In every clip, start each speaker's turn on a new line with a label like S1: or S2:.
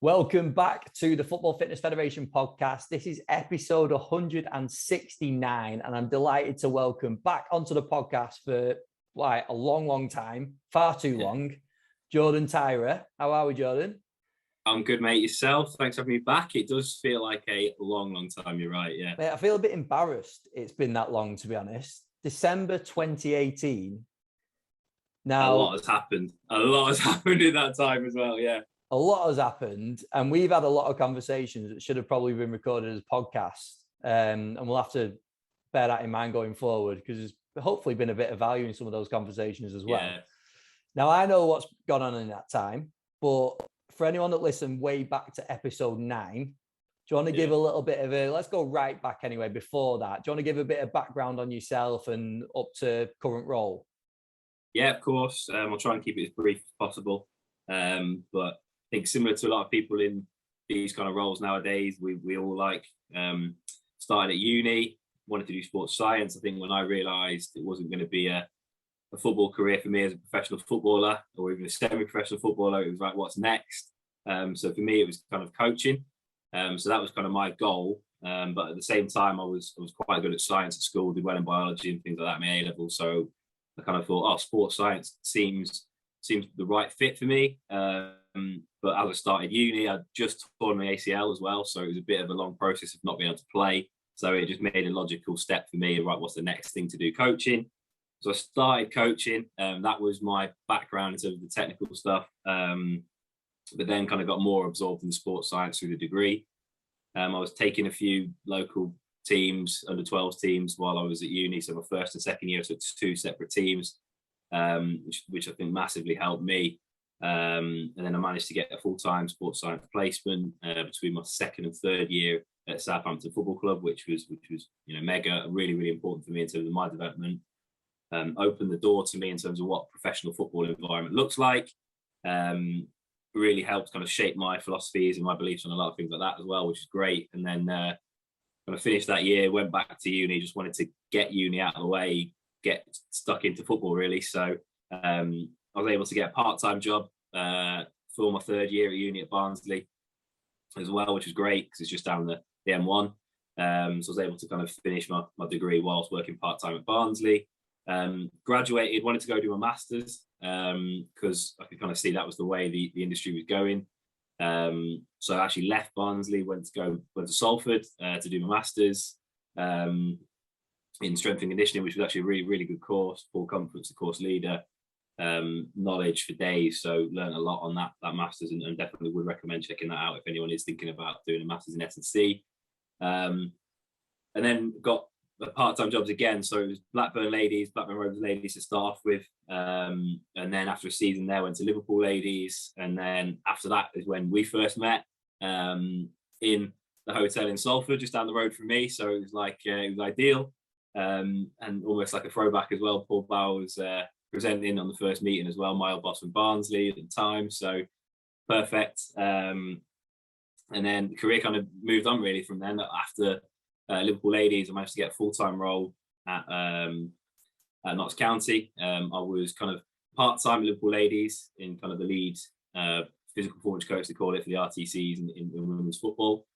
S1: Welcome back to the Football Fitness Federation podcast. This is episode 169, and I'm delighted to welcome back onto the podcast for a long time, far too long, Jordan Tyrer. How are we, Jordan?
S2: I'm good, mate. Yourself? Thanks for having me back. It does feel like a long time. You're right, yeah.
S1: Mate, I feel a bit embarrassed it's been that long, to be honest. December 2018. Now,
S2: a lot has happened. A lot has happened in that time as well, yeah.
S1: A lot has happened, and we've had a lot of conversations that should have probably been recorded as podcasts. And we'll have to bear that in mind going forward, because there's hopefully been a bit of value in some of those conversations as well. Yeah. Now, I know what's gone on in that time, but for anyone that listened way back to episode 9, do you want to give a little bit of let's go right back anyway, before that. Do you want to give a bit of background on yourself and up to current role?
S2: Yeah, of course. I'll try and keep it as brief as possible. But I think similar to a lot of people in these kind of roles nowadays, we all started at uni, wanted to do sports science. I think when I realised it wasn't going to be a football career for me as a professional footballer or even a semi-professional footballer, it was like, what's next? So for me, it was kind of coaching. So that was kind of my goal. But at the same time, I was quite good at science at school, did well in biology and things like that, my A-level. So I kind of thought, sports science seems the right fit for me. But as I started uni, I just torn my ACL as well. So it was a bit of a long process of not being able to play. So it just made a logical step for me, right, what's the next thing to do? Coaching. So I started coaching. That was my background in terms of the technical stuff. But then kind of got more absorbed in sports science through the degree. I was taking a few local teams, under 12s teams, while I was at uni. So my first and second year, I took 2 separate teams, which I think massively helped me. And then I managed to get a full-time sports science placement between my second and third year at Southampton Football Club, which was mega, really important for me in terms of my development. Opened the door to me in terms of what professional football environment looks like. Really helped kind of shape my philosophies and my beliefs on a lot of things like that as well, which is great. And then kind of finished that year, went back to uni, just wanted to get uni out of the way, get stuck into football really. So I was able to get a part-time job for my third year at uni at Barnsley as well, which was great because it's just down the M1. So I was able to kind of finish my degree whilst working part-time at Barnsley. Graduated, wanted to go do my master's because I could kind of see that was the way the industry was going. So I actually left Barnsley, went to Salford to do my master's in strength and conditioning, which was actually a really good course. Paul Comfort's the course leader. Knowledge for days, so learned a lot on that master's, and definitely would recommend checking that out if anyone is thinking about doing a master's in S&C. And then got the part-time jobs again, so it was Blackburn Rovers ladies to start off with, and then after a season there went to Liverpool ladies, and then after that is when we first met in the hotel in Salford, just down the road from me. So it was like it was ideal, and almost like a throwback as well. Paul Bauer was presenting on the first meeting as well, my old boss from Barnsley at the time, so perfect. And then the career kind of moved on really from then. After Liverpool ladies, I managed to get a full-time role at Notts County. I was kind of part-time at Liverpool ladies in kind of the lead physical performance coach, they call it, for the RTCs in women's football,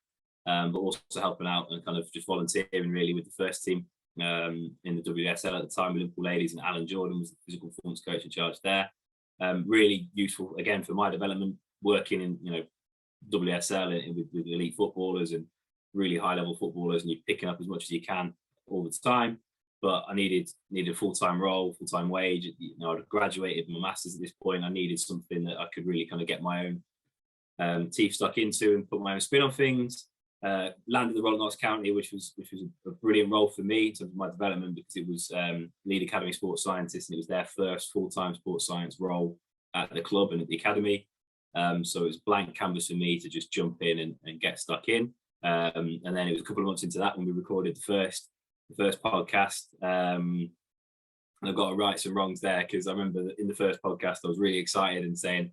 S2: but also helping out and kind of just volunteering really with the first team in the WSL at the time with Liverpool ladies, and Alan Jordan was the physical performance coach in charge there. Really useful again for my development, working in WSL with elite footballers and really high level footballers, and you're picking up as much as you can all the time. But I needed a full-time role, full-time wage. I'd graduated my master's at this point. I needed something that I could really kind of get my own teeth stuck into and put my own spin on things. Landed the role at Notts County, which was a brilliant role for me in terms of my development, because it was lead academy sports scientist, and it was their first full-time sports science role at the club and at the academy. So it was blank canvas for me to just jump in and get stuck in. And then it was a couple of months into that when we recorded the first podcast. I've got to right some wrongs there, because I remember in the first podcast I was really excited and saying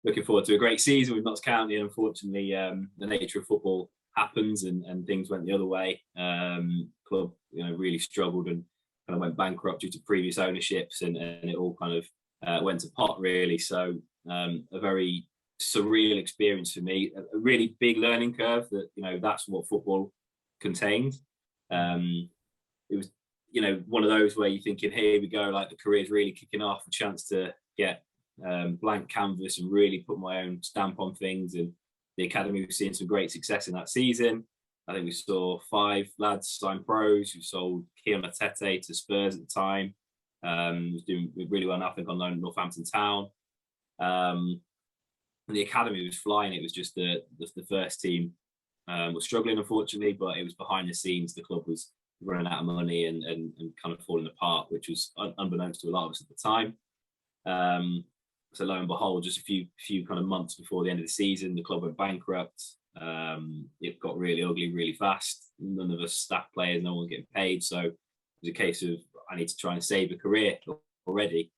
S2: looking forward to a great season with Notts County, and unfortunately the nature of football happens and things went the other way. Club really struggled and kind of went bankrupt due to previous ownerships, and it all kind of went to pot really. So a very surreal experience for me, a really big learning curve that, that's what football contained. It was, one of those where you're thinking, here we go, like the career's really kicking off, a chance to get blank canvas and really put my own stamp on things. And the academy was seeing some great success in that season. I think we saw 5 lads sign pros. We sold Keon Atete to Spurs at the time. Was doing really well, I think, on loan at Northampton Town. And the academy was flying. It was just the first team was struggling, unfortunately, but it was behind the scenes. The club was running out of money and kind of falling apart, which was unbeknownst to a lot of us at the time. So lo and behold, just a few kind of months before the end of the season, the club went bankrupt. It got really ugly really fast. None of us staff players, no one was getting paid. So it was a case of, I need to try and save a career already.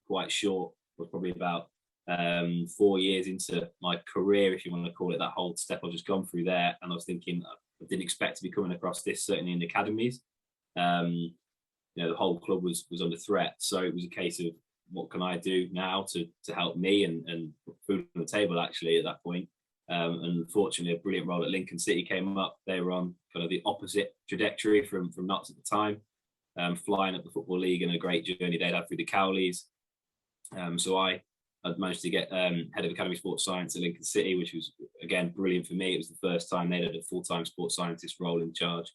S2: Quite short, was probably about 4 years into my career, if you want to call it, that whole step I've just gone through there. And I was thinking, I didn't expect to be coming across this, certainly in the academies. The whole club was under threat. So it was a case of, what can I do now to help me and put food on the table, actually, at that point. And fortunately, a brilliant role at Lincoln City came up. They were on kind of the opposite trajectory from Notts at the time, flying up the Football League, and a great journey they'd had through the Cowleys. So I'd managed to get head of Academy Sports Science at Lincoln City, which was, again, brilliant for me. It was the first time they'd had a full-time sports scientist role in charge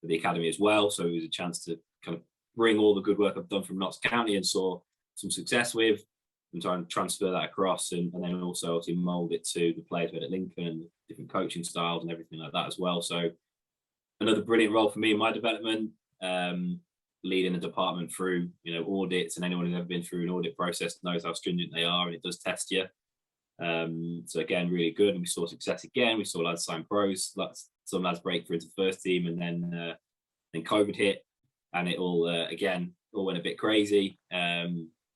S2: of the academy as well. So it was a chance to kind of bring all the good work I've done from Notts County and saw some success with, and try and transfer that across, and then also obviously mould it to the players we had at Lincoln and different coaching styles and everything like that as well. So another brilliant role for me in my development, leading the department through audits, and anyone who's ever been through an audit process knows how stringent they are, and it does test you. So again, really good, and we saw success again. We saw lads sign pros, some lads break through into first team, and then COVID hit, and it all went a bit crazy.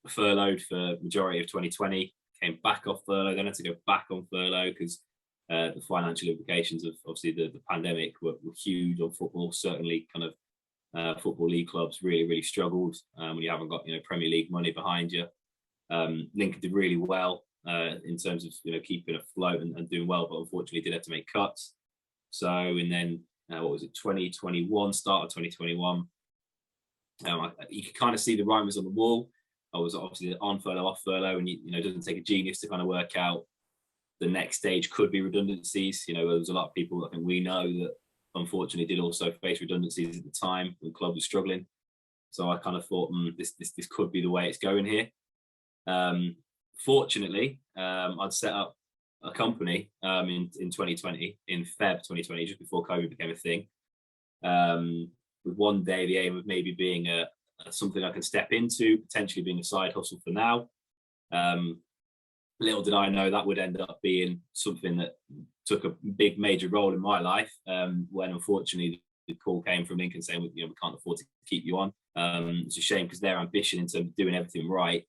S2: Furloughed for majority of 2020, came back off furlough, then had to go back on furlough because the financial implications of obviously the pandemic were huge on football. Certainly kind of football league clubs really struggled when you haven't got Premier League money behind you. Lincoln did really well in terms of keeping afloat and doing well, but unfortunately did have to make cuts. So, and then 2021, start of 2021, you could kind of see the writing was on the wall. I was obviously on furlough, off furlough, and it doesn't take a genius to kind of work out the next stage could be redundancies. There was a lot of people, I think we know, that unfortunately did also face redundancies at the time when the club was struggling. So I kind of thought, this could be the way it's going here. Fortunately, I'd set up a company in 2020, in Feb 2020, just before COVID became a thing. With one day the aim of maybe being something I can step into, potentially being a side hustle for now. Little did I know that would end up being something that took a big major role in my life, when unfortunately the call came from Lincoln saying, we can't afford to keep you on. It's a shame because their ambition in terms of doing everything right,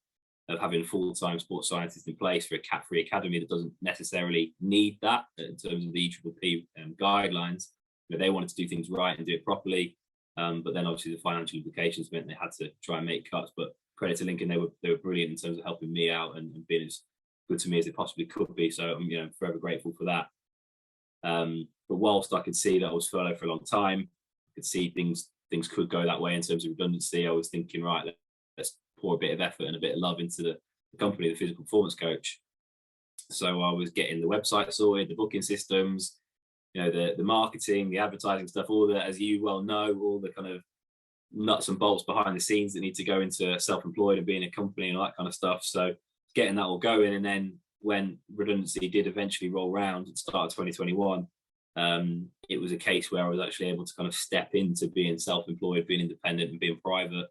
S2: of having a full-time sports scientist in place for a cat-free academy that doesn't necessarily need that in terms of the EPPP guidelines. They wanted to do things right and do it properly. But then obviously the financial implications meant they had to try and make cuts. But credit to Lincoln, they were brilliant in terms of helping me out and being as good to me as they possibly could be. So I'm forever grateful for that. But whilst I could see that I was furloughed for a long time, I could see things could go that way in terms of redundancy. I was thinking, right, let's pour a bit of effort and a bit of love into the company, the physical performance coach. So I was getting the website sorted, the booking systems, the marketing, the advertising stuff, all that, as you well know, all the kind of nuts and bolts behind the scenes that need to go into self-employed and being a company and all that kind of stuff. So getting that all going, and then when redundancy did eventually roll around at the start of 2021, it was a case where I was actually able to kind of step into being self-employed, being independent and being private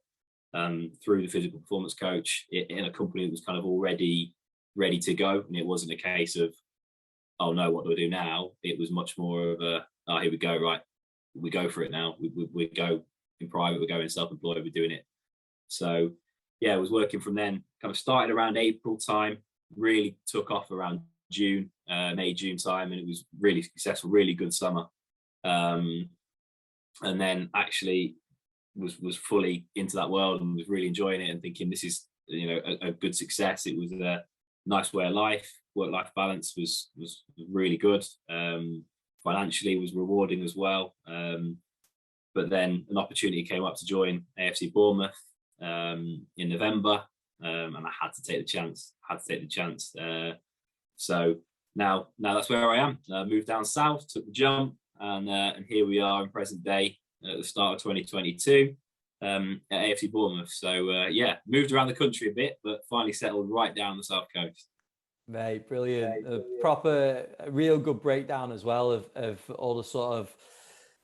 S2: through the physical performance coach in a company that was kind of already ready to go. And it wasn't a case of, oh no, what do I do now? It was much more of a, oh, here we go, right, we go for it now. We go in private, we're going self-employed, we're doing it. So yeah, I was working from then, kind of started around April time, really took off around June, May, June time, and it was really successful, really good summer. And then actually was fully into that world and was really enjoying it and thinking this is, a good success. It was a nice way of life. work-life balance was really good. Financially was rewarding as well. But then an opportunity came up to join AFC Bournemouth in November, and I had to take the chance. So now that's where I am. Moved down south, took the jump, and here we are in present day at the start of 2022 at AFC Bournemouth. So moved around the country a bit, but finally settled right down the south coast.
S1: Mate, brilliant. A real good breakdown as well of all the sort of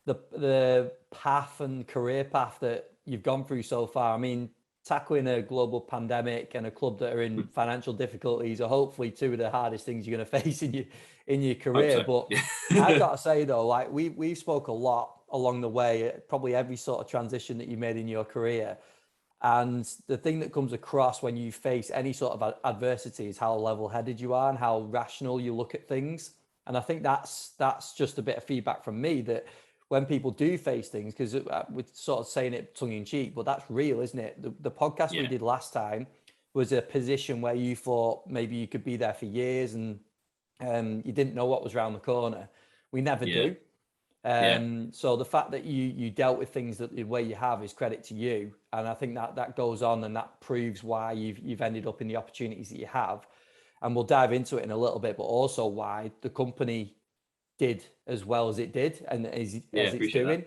S1: the path and career path that you've gone through so far. I mean, tackling a global pandemic and a club that are in financial difficulties are hopefully two of the hardest things you're going to face in your career.
S2: So.
S1: But I've got to say though, like we spoke a lot along the way, probably every sort of transition that you made in your career. And the thing that comes across when you face any sort of adversity is how level-headed you are and how rational you look at things. And I think that's just a bit of feedback from me, that when people do face things, because we're sort of saying it tongue-in-cheek, but that's real, isn't it? The podcast we did last time was a position where you thought maybe you could be there for years and you didn't know what was around the corner. We never do. So the fact that you dealt with things the way you have is credit to you, and I think that goes on, and that proves why you've ended up in the opportunities that you have, and we'll dive into it in a little bit, but also why the company did as well as it did and as it's doing.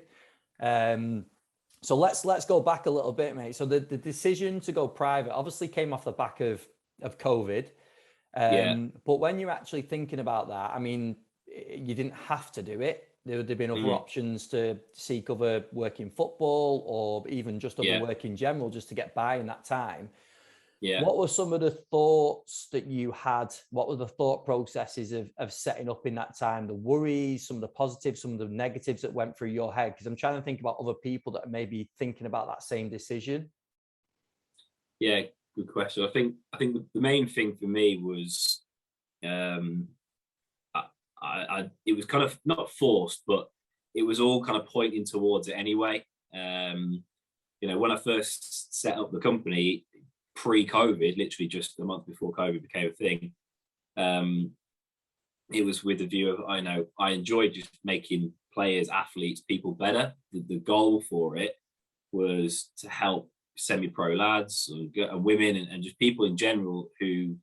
S1: So let's go back a little bit, mate. So the decision to go private obviously came off the back of COVID, but when you're actually thinking about that, I mean, you didn't have to do it. There would have been other options to seek other work in football or even just other work in general, just to get by in that time. What were some of the thoughts that you had? What were the thought processes of setting up in that time? The worries, some of the positives, some of the negatives that went through your head? Because I'm trying to think about other people that are maybe thinking about that same decision.
S2: Yeah, good question. I think the main thing for me was it was kind of not forced, but it was all kind of pointing towards it anyway. When I first set up the company pre-COVID, literally just a month before COVID became a thing, it was with the view of, I enjoyed just making players, athletes, people better. The goal for it was to help semi-pro lads and women and just people in general who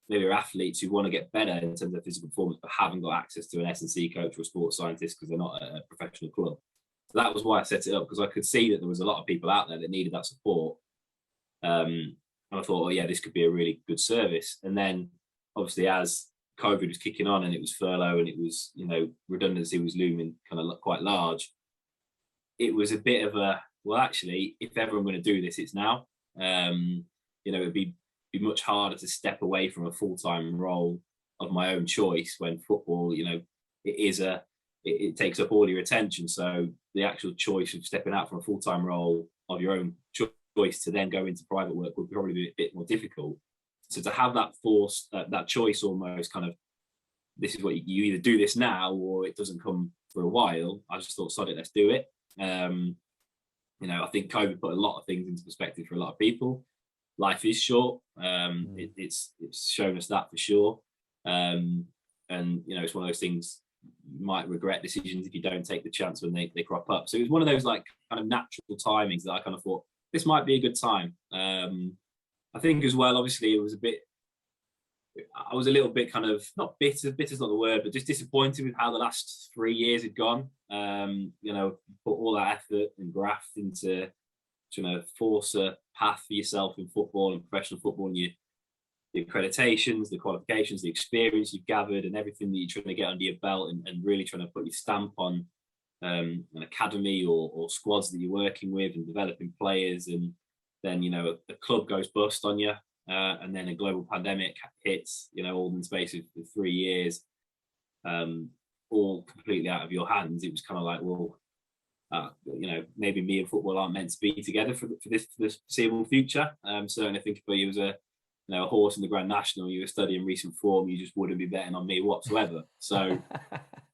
S2: maybe are athletes who want to get better in terms of physical performance but haven't got access to an S&C coach or a sports scientist because they're not a professional club. So that was why I set it up, because I could see that there was a lot of people out there that needed that support. And I thought, this could be a really good service. And then obviously as COVID was kicking on and it was furlough and it was, redundancy was looming kind of quite large, it was a bit of a, well, actually, if ever I'm going to do this, it's now. It'd be much harder to step away from a full-time role of my own choice when football, it takes up all your attention. So the actual choice of stepping out from a full-time role of your own choice to then go into private work would probably be a bit more difficult. So to have that force, that choice almost kind of, this is what you either do this now or it doesn't come for a while. I just thought, sod it, let's do it. I think COVID put a lot of things into perspective for a lot of people. Life is short. It's shown us that for sure. It's one of those things, you might regret decisions if you don't take the chance when they crop up. So it was one of those like kind of natural timings that I kind of thought, this might be a good time. I think as well, obviously I was a little bit kind of, not bitter's not the word, but just disappointed with how the last 3 years had gone. Put all that effort and graft into trying to force a path for yourself in football and professional football, and the accreditations, the qualifications, the experience you've gathered and everything that you're trying to get under your belt and really trying to put your stamp on an academy or squads that you're working with and developing players. And then, a club goes bust on you. And then a global pandemic hits, all in the space of 3 years, all completely out of your hands. It was kind of like, well, maybe me and football aren't meant to be together for this foreseeable future. Certainly, I think if you was a horse in the Grand National, you were studying recent form, you just wouldn't be betting on me whatsoever. So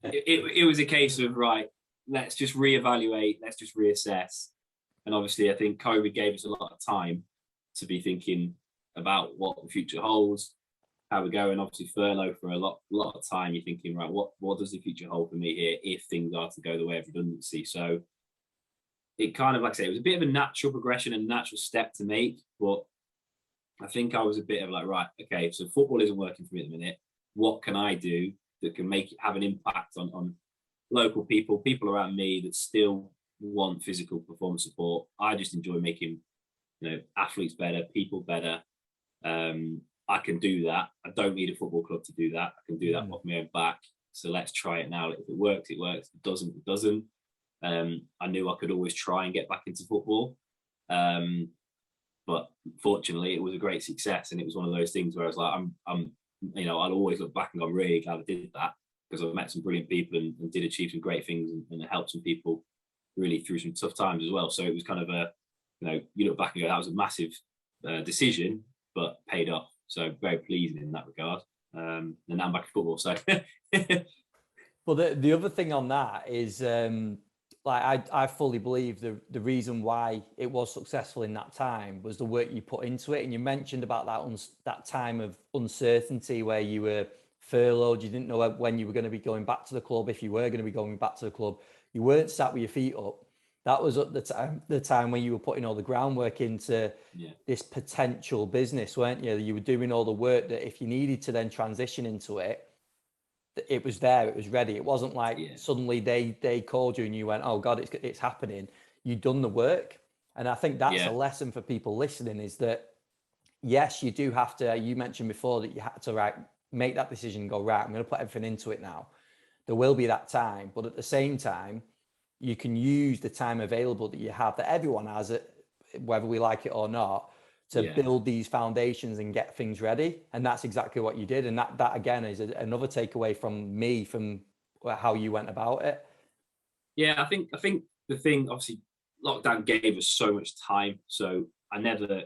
S2: it was a case of, right, let's just reevaluate, let's just reassess. And obviously, I think COVID gave us a lot of time to be thinking about what the future holds. how we go. And obviously furlough for a lot of time. You're thinking, right, what does the future hold for me here if things are to go the way of redundancy? So it kind of, like I say, it was a bit of a natural progression and natural step to make. But I think I was a bit of like, right, okay, so football isn't working for me at the minute. What can I do that can make it have an impact on local people around me that still want physical performance support? I just enjoy making, athletes better, people better. I can do that. I don't need a football club to do that. I can do that off my own back. So let's try it now. If it works, it works. If it doesn't, it doesn't. I knew I could always try and get back into football. But fortunately, it was a great success. And it was one of those things where I was like, I'll always look back and go, I'm really glad I did that, because I've met some brilliant people and did achieve some great things and helped some people really through some tough times as well. So it was kind of you look back and go, that was a massive decision, but paid off. So very pleasing in that regard. And now I'm back in football. So,
S1: well, the other thing on that is, I fully believe the reason why it was successful in that time was the work you put into it. And you mentioned about that time of uncertainty where you were furloughed. You didn't know when you were going to be going back to the club. If you were going to be going back to the club, you weren't sat with your feet up. That was at the time when you were putting all the groundwork into this potential business, weren't you? You were doing all the work that if you needed to then transition into it, it was there, it was ready. It wasn't like suddenly they called you and you went, oh God, it's happening. You'd done the work. And I think that's a lesson for people listening, is that, yes, you do have to, you mentioned before that you had to make that decision and go, right, I'm going to put everything into it now. There will be that time, but at the same time, you can use the time available that you have, that everyone has, whether we like it or not, to build these foundations and get things ready. And that's exactly what you did. And that again is another takeaway from me, from how you went about it.
S2: Yeah, I think the thing, obviously, lockdown gave us so much time. So I never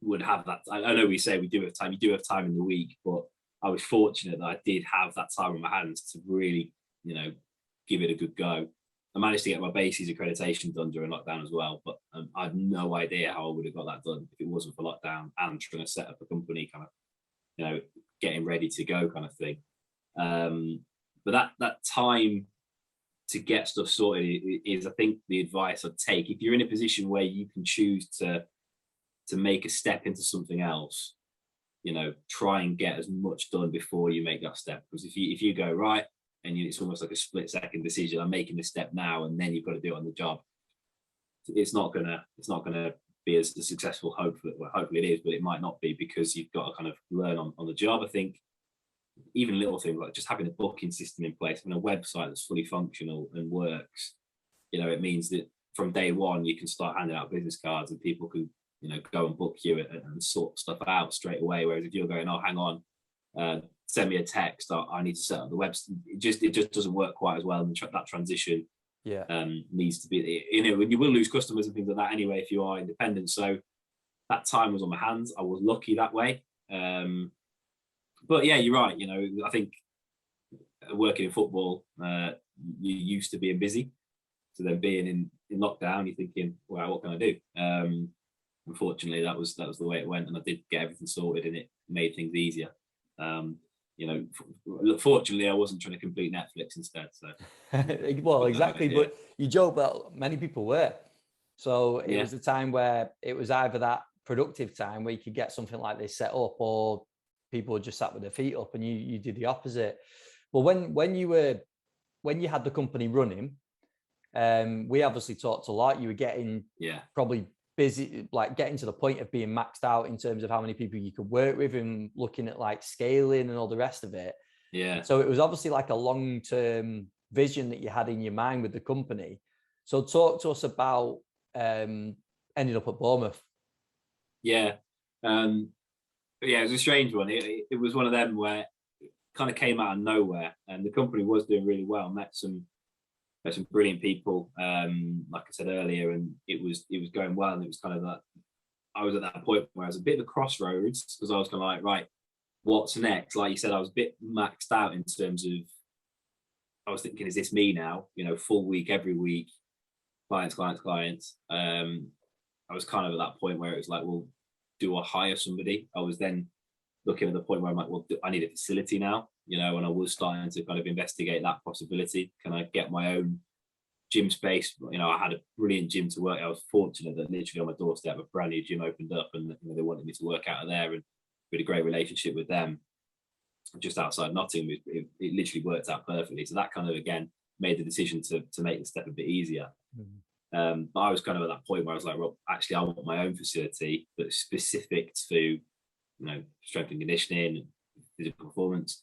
S2: would have that. I know we say we do have time. You do have time in the week, but I was fortunate that I did have that time on my hands to really, give it a good go. I managed to get my bases accreditation done during lockdown as well, but I had no idea how I would have got that done if it wasn't for lockdown and trying to set up a company, kind of, getting ready to go kind of thing. But that time to get stuff sorted is, I think, the advice I'd take. If you're in a position where you can choose to make a step into something else, try and get as much done before you make that step. Because if you go, right, and it's almost like a split-second decision, I'm making this step now, and then you've got to do it on the job, it's not gonna be as successful. Hopefully it is, but it might not be, because you've got to kind of learn on the job. I think even little things like just having a booking system in place, having a website that's fully functional and works, it means that from day one you can start handing out business cards and people can go and book you and sort stuff out straight away. Whereas if you're going, oh, hang on, send me a text, I need to set up the website, it just doesn't work quite as well. And that transition needs to be, you will lose customers and things like that anyway if you are independent. So that time was on my hands. I was lucky that way. But yeah, you're right. I think working in football, you're used to being busy. So then being in lockdown, you're thinking, wow, what can I do? Unfortunately, that was the way it went, and I did get everything sorted, and it made things easier. Fortunately, I wasn't trying to complete Netflix instead. So,
S1: well, exactly. But you joke, but many people were. So it was a time where it was either that productive time where you could get something like this set up, or people just sat with their feet up, and you did the opposite. Well, when you had the company running, we obviously talked a lot. You were getting probably busy, like getting to the point of being maxed out in terms of how many people you could work with, and looking at like scaling and all the rest of it. So it was obviously like a long-term vision that you had in your mind with the company. So talk to us about ending up at Bournemouth.
S2: It was a strange one. It was one of them where it kind of came out of nowhere, and the company was doing really well. Met some brilliant people, like I said earlier, and it was going well. And it was kind of that, I was at that point where I was a bit of a crossroads, because I was kind of like, right, what's next? Like you said, I was a bit maxed out in terms of, I was thinking, is this me now? Full week, every week, clients. I was kind of at that point where it was like, well, do I hire somebody? I was then looking at the point where I'm like, well, I need a facility now, you know, and I was starting to kind of investigate that possibility. Can I get my own gym space? You know, I had a brilliant gym to work. I was fortunate that literally on my doorstep, a brand new gym opened up, and you know, they wanted me to work out of there, and we had a great relationship with them just outside Nottingham. It literally worked out perfectly. So that kind of, again, made the decision to make the step a bit easier. But I was kind of at that point where I was like, well, actually, I want my own facility that's specific to, you know, strength and conditioning and physical performance.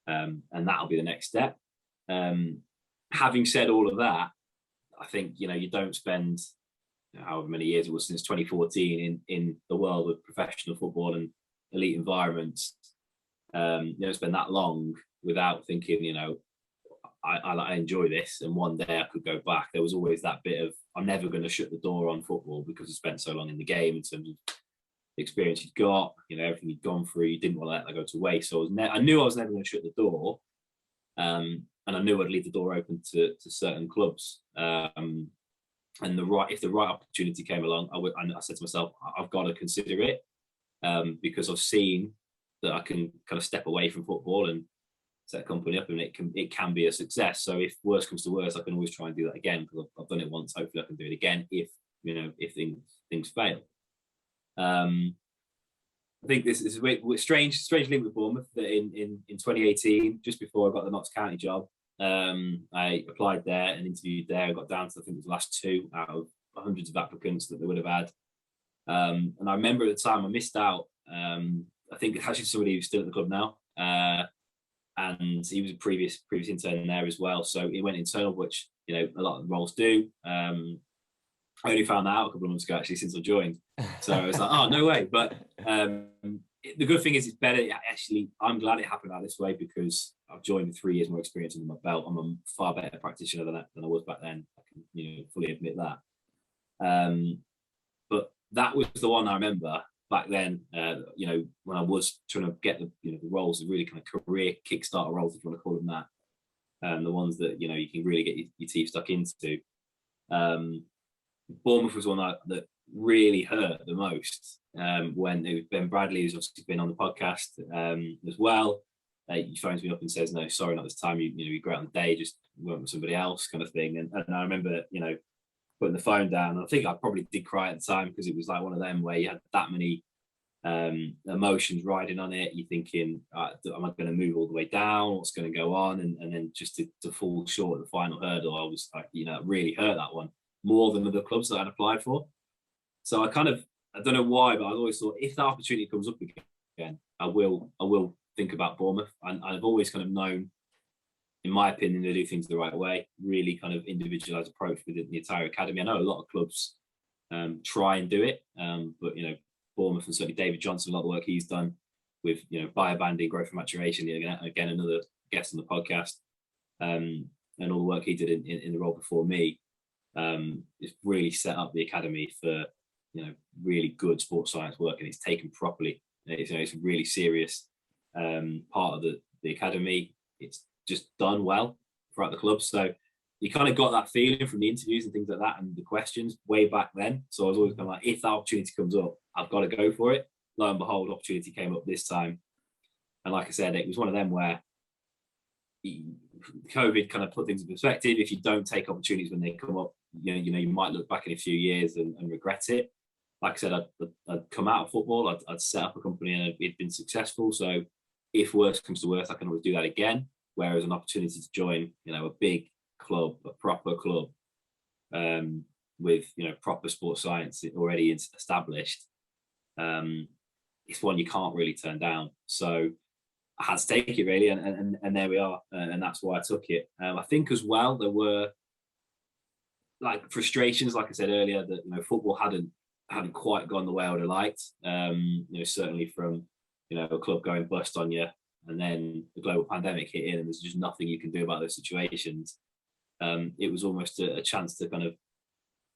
S2: And that'll be the next step. Having said all of that, I think, you know, you don't spend, you know, however many years it was since 2014 in the world of professional football and elite environments. You don't spend that long without thinking, you know, I enjoy this, and one day I could go back. There was always that bit of, I'm never going to shut the door on football because I spent so long in the game in terms of the experience you'd got, you know, everything you'd gone through. You didn't want to let that go to waste. So I knew I was never going to shut the door, and I knew I'd leave the door open to certain clubs. And if the right opportunity came along, I said to myself, I've got to consider it, because I've seen that I can kind of step away from football and set a company up, and it can be a success. So if worse comes to worse, I can always try and do that again, because I've done it once. Hopefully I can do it again if, you know, if things fail. I think this is a strange link with Bournemouth, that in 2018, just before I got the Notts County job, I applied there and interviewed there. I got down to, I think it was the last 2 out of hundreds of applicants that they would have had. And I remember at the time I missed out. I think actually somebody who's still at the club now, and he was a previous intern there as well. So he went internal, which, you know, a lot of roles do. I only found that out a couple of months ago, actually, since I joined. So I was like, oh, no way. But the good thing is, it's better. Actually, I'm glad it happened out this way, because I've joined with 3 years more experience under my belt. I'm a far better practitioner than I was back then. I can, you know, fully admit that. But that was the one I remember back then, you know, when I was trying to get the, you know, the roles, the really kind of career kickstarter roles, if you want to call them that, the ones that, you know, you can really get your teeth stuck into. Bournemouth was one that really hurt the most, when it was Ben Bradley, who's obviously been on the podcast as well. He phones me up and says, no, sorry, not this time. You know, you're great on the day, just went with somebody else, kind of thing. And I remember, you know, putting the phone down. I think I probably did cry at the time, because it was like one of them where you had that many emotions riding on it. You're thinking, am I going to move all the way down? What's going to go on? And then just to fall short at the final hurdle, I was like, you know, it really hurt, that one, more than other clubs that I'd applied for. So I don't know why, but I always thought, if that opportunity comes up again, I will think about Bournemouth. And I've always kind of known, in my opinion, they do things the right way, really kind of individualized approach within the entire academy. I know a lot of clubs try and do it, but, you know, Bournemouth, and certainly David Johnson, a lot of the work he's done with, you know, biobanding, growth and maturation, again, another guest on the podcast, and all the work he did in the role before me, it's really set up the academy for, you know, really good sports science work, and it's taken properly. It's, you know, it's a really serious part of the academy. It's just done well throughout the club. So you kind of got that feeling from the interviews and things like that, and the questions way back then. So I was always kind of like, if that opportunity comes up, I've got to go for it. Lo and behold, opportunity came up this time. And like I said, it was one of them where COVID kind of put things in perspective. If you don't take opportunities when they come up, you know, you might look back in a few years and regret it. Like I said, I'd come out of football, I'd set up a company, and it'd been successful. So if worse comes to worse, I can always do that again. Whereas an opportunity to join, you know, a big club, a proper club, with, you know, proper sports science already established, it's one you can't really turn down. So I had to take it, really, and there we are, and that's why I took it. I think as well there were like frustrations, like I said earlier, that, you know, football hadn't quite gone the way I would have liked. You know, certainly from, you know, a club going bust on you, and then the global pandemic hit in, and there's just nothing you can do about those situations. It was almost a chance to kind of,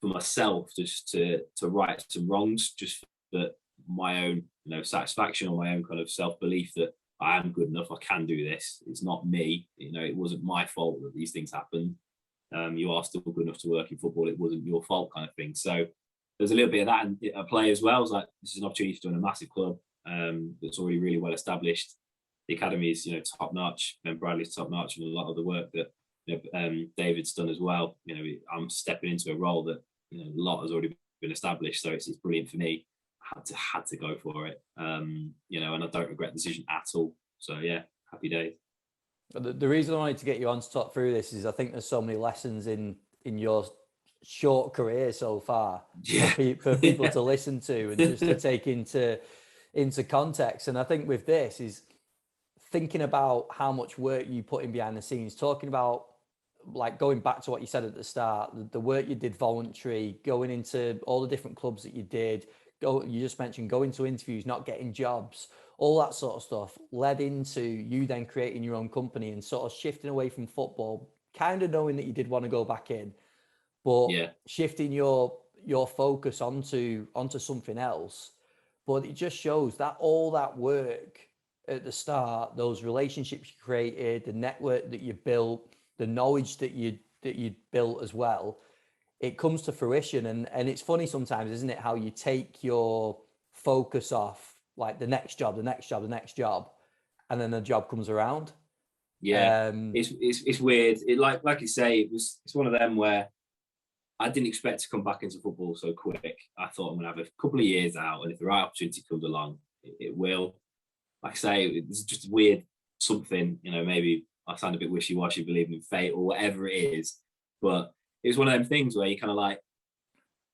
S2: for myself, just to right some wrongs, just for my own, you know, satisfaction, or my own kind of self-belief that I am good enough, I can do this. It's not me, you know, it wasn't my fault that these things happened. You are still good enough to work in football, it wasn't your fault, kind of thing. So there's a little bit of that at play as well. It was like, this is an opportunity to join a massive club, that's already really well established. The academy is, top notch. Ben Bradley's top notch, and a lot of the work that David's done as well. I'm stepping into a role that a lot has already been established, so it's brilliant for me. I had to go for it, and I don't regret the decision at all. So yeah, happy days.
S1: The reason I wanted to get you on to talk through this is I think there's so many lessons in your short career so far for people to listen to and just to take into context. And I think with this is thinking about how much work you put in behind the scenes, talking about, like, going back to what you said at the start, the work you did voluntary, going into all the different clubs that you did, you just mentioned going to interviews, not getting jobs, all that sort of stuff led into you then creating your own company and sort of shifting away from football, kind of knowing that you did want to go back in, but shifting your focus onto something else. But it just shows that all that work at the start, those relationships you created, the network that you built, the knowledge that you built as well, it comes to fruition. And it's funny sometimes, isn't it, how you take your focus off, like the next job, and then the job comes around.
S2: Yeah, it's weird. Like you say, it's one of them where I didn't expect to come back into football so quick. I thought I'm gonna have a couple of years out, and if the right opportunity comes along, it will. Like I say, it's just weird something. Maybe I sound a bit wishy-washy, believing in fate or whatever it is, but it was one of them things where you kind of like,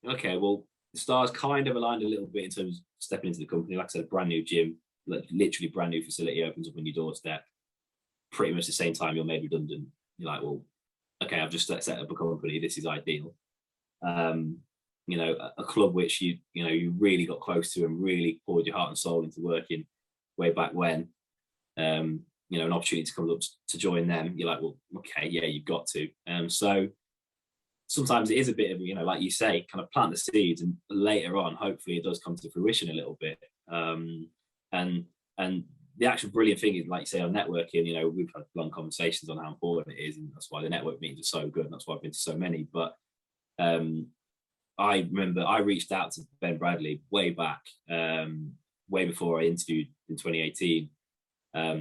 S2: okay, well, the stars kind of aligned a little bit in terms of stepping into the company. Like I said, a brand new gym, literally brand new facility opens up on your doorstep. Pretty much the same time you're made redundant. You're like, well, okay, I've just set up a company. This is ideal. A club which you really got close to and really poured your heart and soul into working way back when. An opportunity comes up to join them. You're like, well, okay, yeah, you've got to. So sometimes it is a bit of, like you say, kind of plant the seeds, and later on, hopefully, it does come to fruition a little bit. And the actual brilliant thing is, like you say, on networking, we've had long conversations on how important it is, and that's why the network meetings are so good, and that's why I've been to so many. But I remember I reached out to Ben Bradley way back, way before I interviewed in 2018,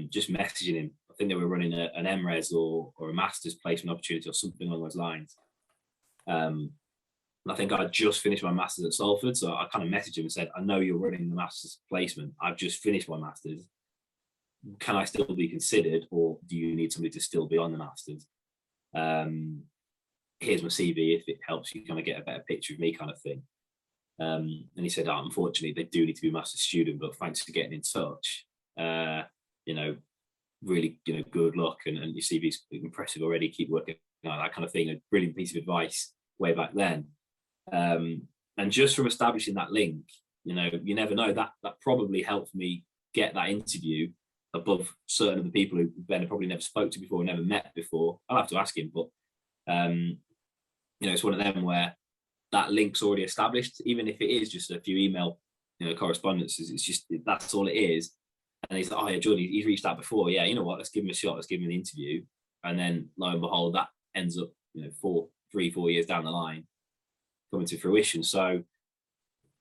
S2: just messaging him. I think they were running an MRes or a master's placement opportunity or something along those lines. And I think I just finished my master's at Salford, so I kind of messaged him and said, I know you're running the master's placement. I've just finished my master's. Can I still be considered, or do you need somebody to still be on the master's? Here's my CV if it helps you kind of get a better picture of me, kind of thing. And he said, unfortunately, they do need to be a master's student, but thanks for getting in touch. Really, good luck, and your CV's impressive already. Keep working, that kind of thing. A brilliant piece of advice way back then. And just from establishing that link, you never know, that probably helped me get that interview above certain of the people who Ben probably never spoke to before, never met before. I'll have to ask him, but it's one of them where that link's already established, even if it is just a few email correspondences. It's just, that's all it is. And he's like, oh yeah, Jordan, he's reached out before. Yeah, you know what? Let's give him a shot. Let's give him an interview. And then lo and behold, that ends up, 4 years down the line, coming to fruition. So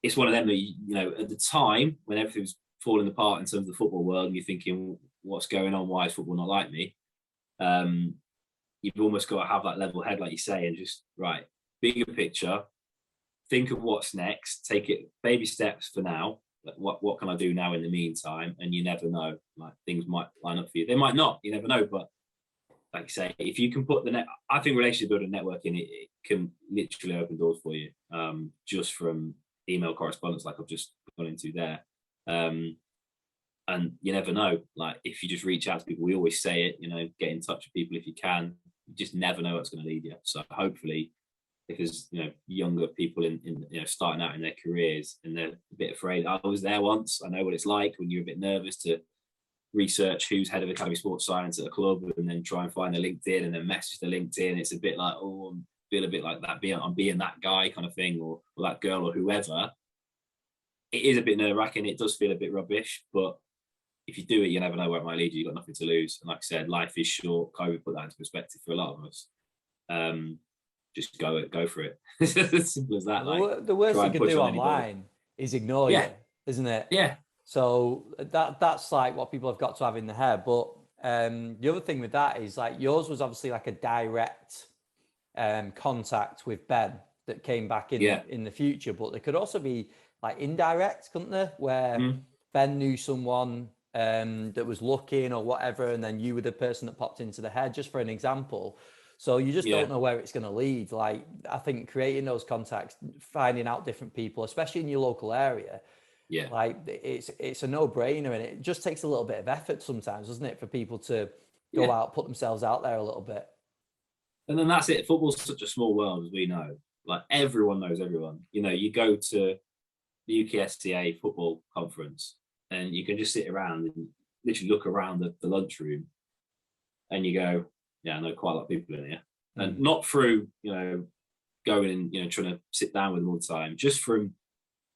S2: it's one of them that, at the time when everything was falling apart in terms of the football world, and you're thinking, what's going on? Why is football not like me? You've almost got to have that level head, like you say, and just, right, bigger picture, think of what's next, take it baby steps for now. Like, what can I do now in the meantime? And you never know, like, things might line up for you. They might not, you never know. But like you say, if you can put I think relationship building, networking, it can literally open doors for you, just from email correspondence, like I've just gone into there. And you never know, like, if you just reach out to people, we always say it, get in touch with people if you can. You just never know what's going to lead you. So hopefully, if there's younger people in starting out in their careers and they're a bit afraid. I was there once. I know what it's like when you're a bit nervous to research who's head of academy sports science at a club, and then try and find the LinkedIn and then message the LinkedIn. It's a bit like, I feel a bit like that, I'm being that guy kind of thing, or that girl or whoever. It is a bit nerve-wracking. It does feel a bit rubbish, but if you do it, you never know where it might lead you. You've got nothing to lose. And like I said, life is short. COVID put that into perspective for a lot of us. Just go for it. It's as simple as that.
S1: The worst you can do online is ignore you, isn't it?
S2: Yeah.
S1: So that's like what people have got to have in their head. But the other thing with that is like yours was obviously like a direct contact with Ben that came back in the future, but there could also be like indirect, couldn't there, where Ben knew someone that was looking or whatever, and then you were the person that popped into the head, just for an example. So you just don't know where it's going to lead. Like, I think creating those contacts, finding out different people, especially in your local area, like it's a no-brainer, and it just takes a little bit of effort sometimes, doesn't it, for people to go out, put themselves out there a little bit.
S2: And then that's it. Football's such a small world, as we know. Like, everyone knows everyone. You know, you go to the UKSCA football conference and you can just sit around and literally look around the lunchroom and you go, yeah, I know quite a lot of people in here. And not through, you know, going and, you know, trying to sit down with them all the time, just from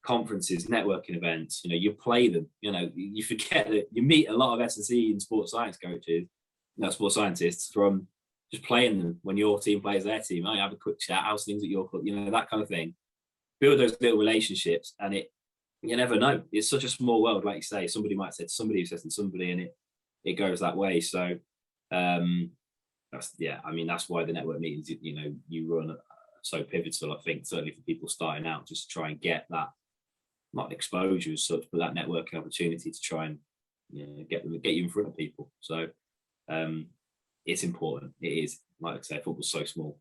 S2: conferences, networking events. You know, you play them. You know, you forget that you meet a lot of S&C and sports science coaches, sports scientists, from just playing them when your team plays their team. I have a quick chat, how's things at your club, you know, that kind of thing. Build those little relationships, and you never know. It's such a small world, like you say. Somebody might say to somebody who says to somebody, and it goes that way. So that's why the network meetings, you know, you run are so pivotal, I think, certainly for people starting out, just to try and get that, not exposure as such, but that networking opportunity to try and, you know, get you in front of people. So it's important. It is, like I say, football's so small.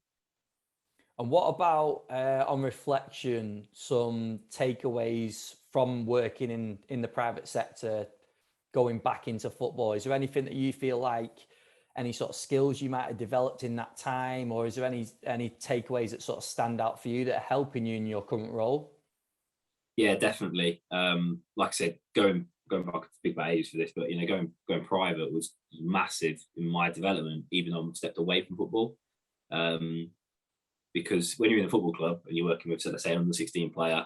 S1: And what about, on reflection, some takeaways from working in the private sector, going back into football? Is there anything that you feel like, any sort of skills you might have developed in that time, or is there any takeaways that sort of stand out for you that are helping you in your current role?
S2: Yeah, definitely. Like I said, going back to speak about age for this, but, you know, going private was massive in my development, even though I stepped away from football. Because when you're in a football club and you're working with, let's say, an under 16 player,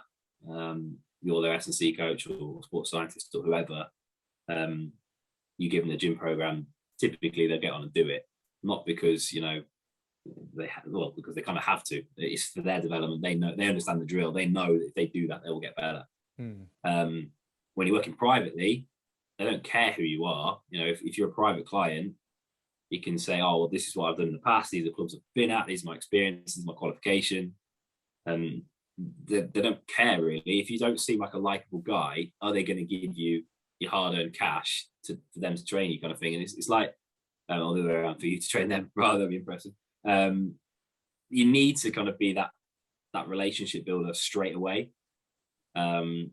S2: you're their S&C coach or sports scientist or whoever, you give them the gym program, typically they'll get on and do it. Not because, you know, because they kind of have to. It's for their development. They know, they understand the drill. They know that if they do that, they will get better. When you're working privately, they don't care who you are. You know, if you're a private client, you can say, oh, well, this is what I've done in the past. These are clubs I've been at. These are my experience. This is my qualification. And they don't care, really. If you don't seem like a likable guy, are they going to give you your hard-earned cash for them to train you, kind of thing? And it's like, all the way around, for you to train them, rather than be impressive. You need to kind of be that relationship builder straight away. And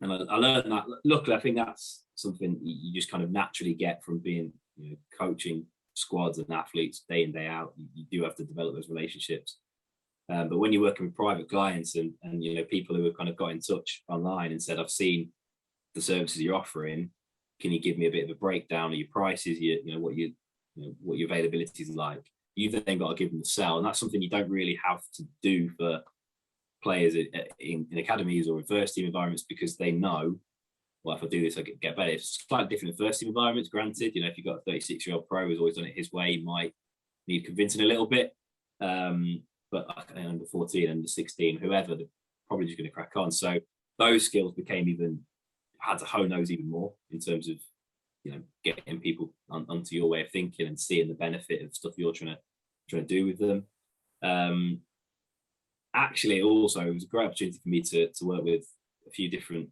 S2: I learned that. Luckily, I think that's something you just kind of naturally get from being, you know, coaching squads and athletes day in, day out. You do have to develop those relationships. But when you're working with private clients and you know, people who have kind of got in touch online and said, I've seen the services you're offering, can you give me a bit of a breakdown of your prices, what your availability is like? You've then got to give them the sell, and that's something you don't really have to do for players in academies or in first team environments, because they know, well, if I do this, I get better. It's slightly different in first team environments, granted. You know, if you've got a 36-year-old pro who's always done it his way, he might need convincing a little bit. But under 14, under 16, whoever, they're probably just going to crack on. So those skills had to hone those even more in terms of, you know, getting people onto your way of thinking and seeing the benefit of stuff you're trying to do with them. Actually, also, it was a great opportunity for me to work with a few different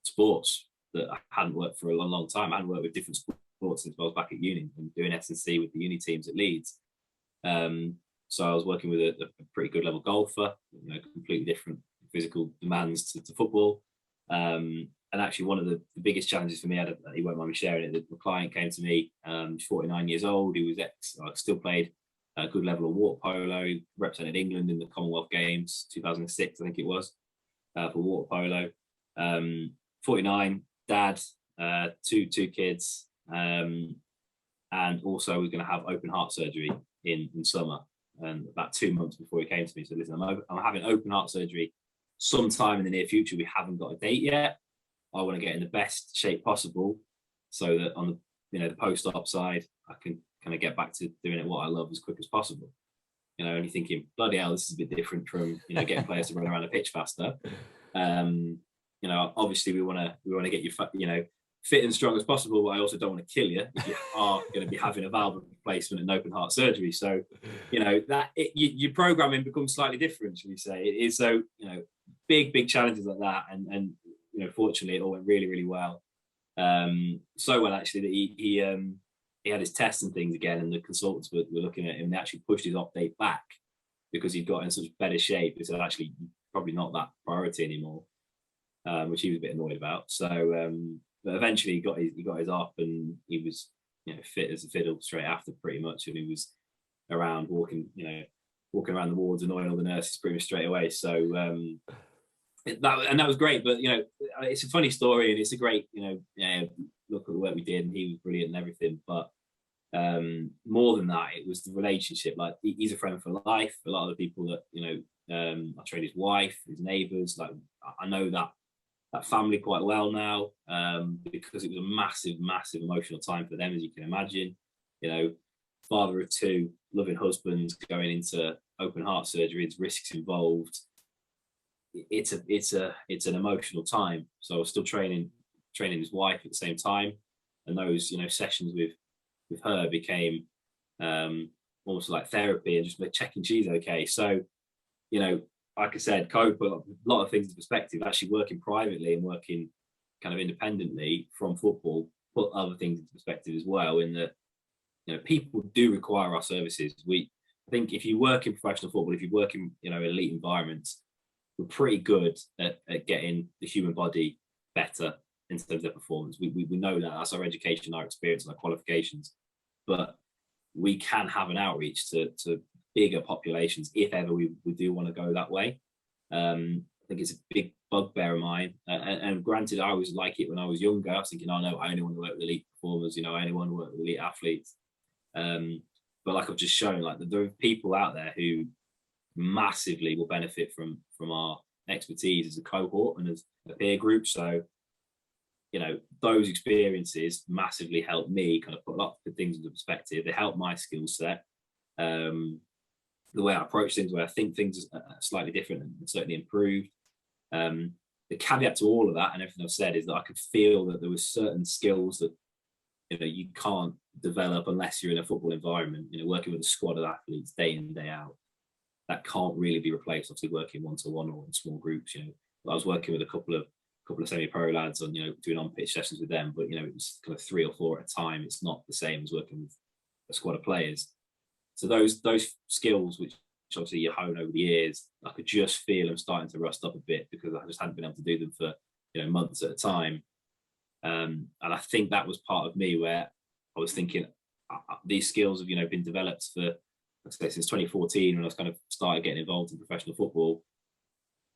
S2: sports that I hadn't worked for a long time. I hadn't worked with different sports since I was back at uni and doing S&C with the uni teams at Leeds. So I was working with a pretty good level golfer, you know, completely different physical demands to football. And actually, one of the biggest challenges for me, he won't mind me sharing it, that the client came to me, 49 years old, who was still played a good level of water polo, represented England in the Commonwealth Games, 2006, I think it was, for water polo. 49, dad, two kids, and also was going to have open heart surgery in summer. And about 2 months before he came to me, said, listen, I'm having open heart surgery sometime in the near future. We haven't got a date yet. I want to get in the best shape possible so that on the post-op side, I can kind of get back to doing it what I love as quick as possible. You know, and you're thinking, bloody hell, this is a bit different from, you know, getting players to run around a pitch faster. you know, obviously we want to get you, you know, fit and strong as possible, but I also don't want to kill you if you are going to be having a valve replacement and open heart surgery. So, you know, that your programming becomes slightly different, should we say? It is, so, you know, big challenges like that, and you know, fortunately it all went really well. So well actually that he had his tests and things again, and the consultants were looking at him. They actually pushed his op date back because he'd got in such better shape. They said actually probably not that priority anymore, which he was a bit annoyed about. So but eventually he got his op, and he was, you know, fit as a fiddle straight after, pretty much, and he was around walking around the wards, annoying all the nurses pretty much straight away. So that was great. But you know, it's a funny story, and it's a great, you know, look at the work we did, and he was brilliant and everything. But more than that, it was the relationship. Like, he's a friend for life. A lot of the people that, you know, I trained his wife, his neighbours. Like, I know that family quite well now, because it was a massive emotional time for them, as you can imagine. You know, father of two, loving husband, going into open heart surgery, there's risks involved. It's an emotional time. So I was still training his wife at the same time, and those, you know, sessions with her became almost like therapy, and just checking she's okay. So, you know, like I said, COVID put a lot of things in perspective. Actually working privately and working kind of independently from football put other things into perspective as well, in that, you know, people do require our services. I think if you work in professional football, if you work in, you know, elite environments, we're pretty good at getting the human body better in terms of their performance. We know that. That's our education, our experience, and our qualifications. But we can have an outreach to bigger populations if ever we do want to go that way. I think it's a big bugbear of mine. And granted, I was like it when I was younger. I was thinking, oh no, I only want to work with elite performers. You know, I only want to work with elite athletes. But like I've just shown, like, there are people out there who massively will benefit from our expertise as a cohort and as a peer group. So, you know, those experiences massively helped me kind of put a lot of things into perspective. They helped my skill set, the way I approach things, where I think things are slightly different, and certainly improved. The caveat to all of that and everything I've said is that I could feel that there were certain skills that, you know, you can't develop unless you're in a football environment. You know, working with a squad of athletes day in, day out, that can't really be replaced. Obviously, working one-to-one or in small groups. You know, I was working with a couple of semi-pro lads on, you know, doing on-pitch sessions with them, but, you know, it was kind of 3 or 4 at a time. It's not the same as working with a squad of players. So those skills, which obviously you hone over the years, I could just feel them starting to rust up a bit because I just hadn't been able to do them for, you know, months at a time. And I think that was part of me, where I was thinking these skills have, you know, been developed for, let's say, since 2014, when I was kind of started getting involved in professional football.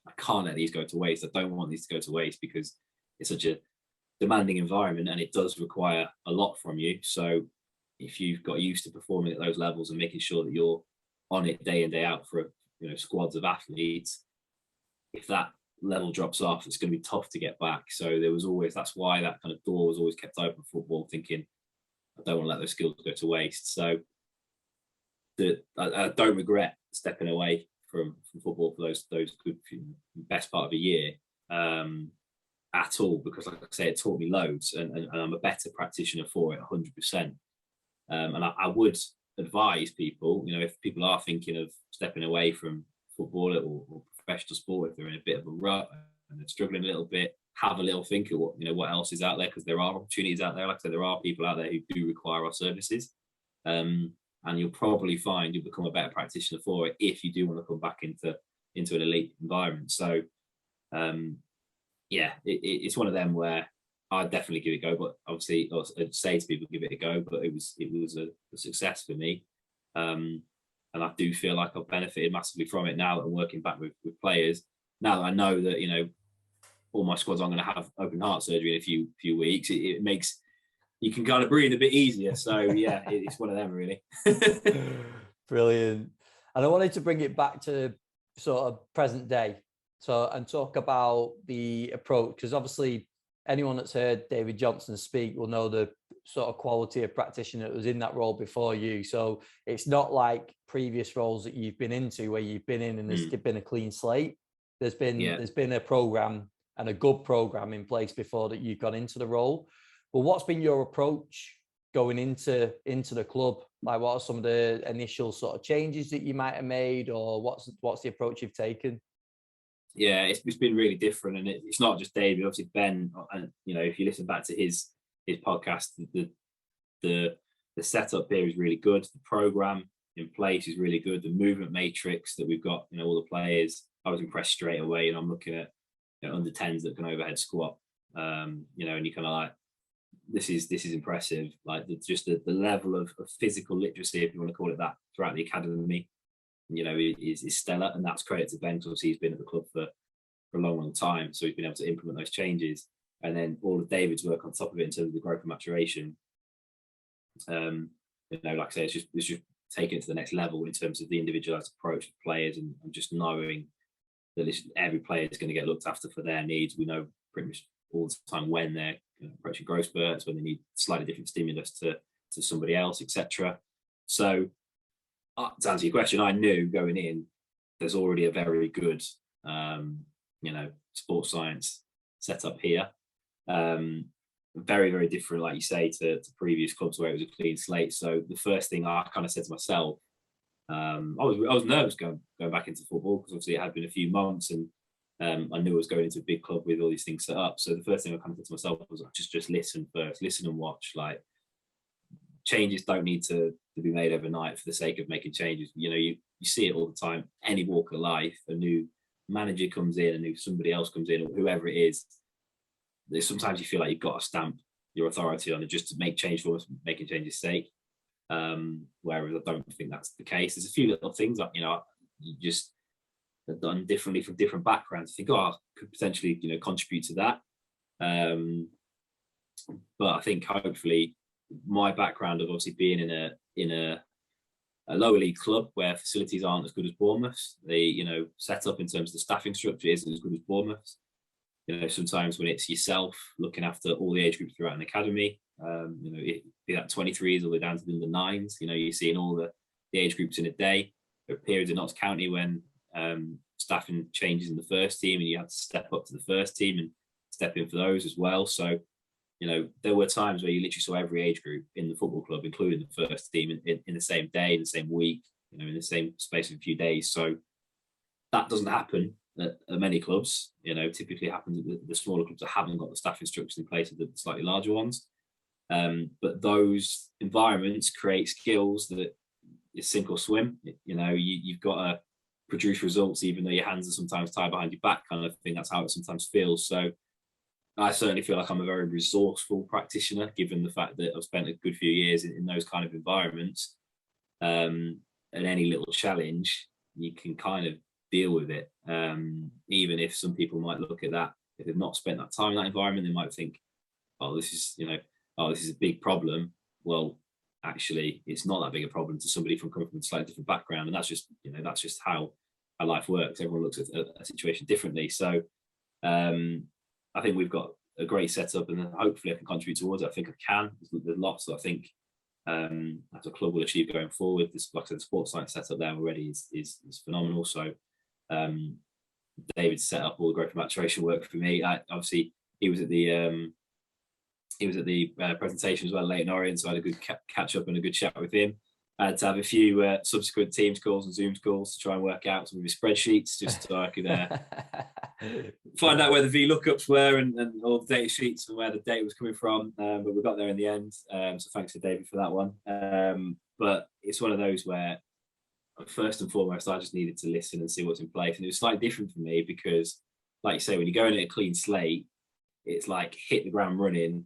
S2: I can't let these go to waste. I don't want these to go to waste because it's such a demanding environment and it does require a lot from you. So if you've got used to performing at those levels and making sure that you're on it day in, day out for, you know, squads of athletes, if that level drops off, it's going to be tough to get back. So there was always, that's why that kind of door was always kept open for football, thinking I don't want to let those skills go to waste. So I don't regret stepping away from football for those good best part of a year at all, because like I say, it taught me loads, and I'm a better practitioner for it 100%. And I would advise people, you know, if people are thinking of stepping away from football or professional sport, if they're in a bit of a rut and they're struggling a little bit, have a little think of what, you know, what else is out there, because there are opportunities out there. Like I said, there are people out there who do require our services. And you'll probably find you'll become a better practitioner for it if you do want to come back into an elite environment. So, yeah, it's one of them where I'd definitely give it a go. But obviously, I'd say to people, give it a go. But it was a success for me, and I do feel like I've benefited massively from it now that I'm working back with players. Now that I know that, you know, all my squads I'm going to have open heart surgery in a few weeks, it makes, you can kind of breathe a bit easier. So yeah, it's one of them really.
S1: Brilliant. And I wanted to bring it back to sort of present day. So, and talk about the approach, because obviously anyone that's heard David Johnson speak will know the sort of quality of practitioner that was in that role before you. So it's not like previous roles that you've been into where you've been in and there's been a clean slate. There's been a program and a good program in place before that you got into the role. But what's been your approach going into the club? Like, what are some of the initial sort of changes that you might have made, or what's the approach you've taken?
S2: Yeah, it's been really different, and it's not just David. Obviously, Ben, and if you listen back to his podcast, the setup here is really good. The program in place is really good. The movement matrix that we've got, all the players, I was impressed straight away. And I'm looking at under 10s that can overhead squat, and you kind of like, this is impressive. Like the level of physical literacy, if you want to call it that, throughout the academy, is stellar, and that's credit to Ben, because he's been at the club for a long time, so he's been able to implement those changes, and then all of David's work on top of it in terms of the growth and maturation. Like I say, it's just taking it to the next level in terms of the individualized approach to players, and just knowing that every player is going to get looked after for their needs. We know pretty much all the time when they're approaching growth spurts, when they need slightly different stimulus to somebody else, etc. So to answer your question, I knew going in there's already a very good sports science setup here. Very, very different, like you say, to previous clubs where it was a clean slate. So the first thing I kind of said to myself, I was nervous going back into football, because obviously it had been a few months, and I knew I was going into a big club with all these things set up. So the first thing I kind of said to myself was, just listen first, listen and watch. Like, changes don't need to be made overnight for the sake of making changes. You see it all the time. Any walk of life, a new manager comes in, a new somebody else comes in, or whoever it is. Sometimes you feel like you've got to stamp your authority on it just to make change for making changes' sake. Whereas I don't think that's the case. There's a few little things that you just have done differently from different backgrounds. You think, I could potentially contribute to that. But I think hopefully my background of obviously being in a lower league club where facilities aren't as good as Bournemouth, the set up in terms of the staffing structure isn't as good as Bournemouth. Sometimes when it's yourself looking after all the age groups throughout an academy, it be that 23s all the way down to the under 9s, you're seeing all the age groups in a day. There are periods in Notts County when staffing changes in the first team, and you have to step up to the first team and step in for those as well. So, there were times where you literally saw every age group in the football club, including the first team, in the same day, in the same week, in the same space of a few days. So that doesn't happen at many clubs. Typically happens at the smaller clubs that haven't got the staffing structures in place of the slightly larger ones. But those environments create skills that is sink or swim. You've got to produce results even though your hands are sometimes tied behind your back, kind of thing. That's how it sometimes feels. So I certainly feel like I'm a very resourceful practitioner, given the fact that I've spent a good few years in those kind of environments. And any little challenge, you can kind of deal with it. Even if some people might look at that, if they've not spent that time in that environment, they might think, this is a big problem. Well, actually, it's not that big a problem to somebody coming from a slightly different background. And that's just how life works. Everyone looks at a situation differently. So I think we've got a great setup, and hopefully I can contribute towards it. I think I can. There's lots that I think as a club will achieve going forward. This, like I said, the sports science setup there already is phenomenal. So David set up all the growth and maturation work for me. Obviously, he was at the presentation as well, late in Orient, so I had a good catch up and a good chat with him. I had to have a few subsequent Teams calls and Zoom calls to try and work out some of his spreadsheets, just so I could find out where the VLOOKUPs were and all the data sheets and where the data was coming from. But we got there in the end. So thanks to David for that one. But it's one of those where, first and foremost, I just needed to listen and see what's in place. And it was slightly different for me because, like you say, when you go in at a clean slate, it's like hit the ground running.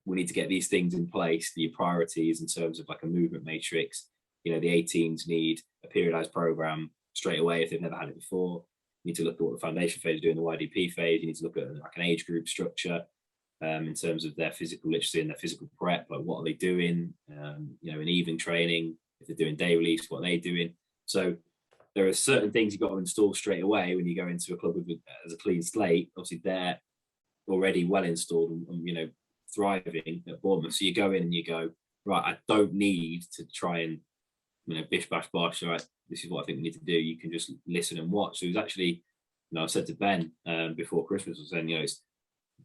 S2: We need to get these things in place, the priorities in terms of like a movement matrix. The 18s need a periodized program straight away if they've never had it before. You need to look at what the foundation phase is doing, the YDP phase. You need to look at like an age group structure in terms of their physical literacy and their physical prep. Like, what are they doing? In evening training, if they're doing day release, what are they doing? So there are certain things you've got to install straight away when you go into a club as a clean slate. Obviously, they're already well installed and thriving at Bournemouth. So you go in and you go, right, I don't need to try and bish bash bosh. All right, this is what I think we need to do. You can just listen and watch. So it was actually I said to Ben before Christmas, I was saying,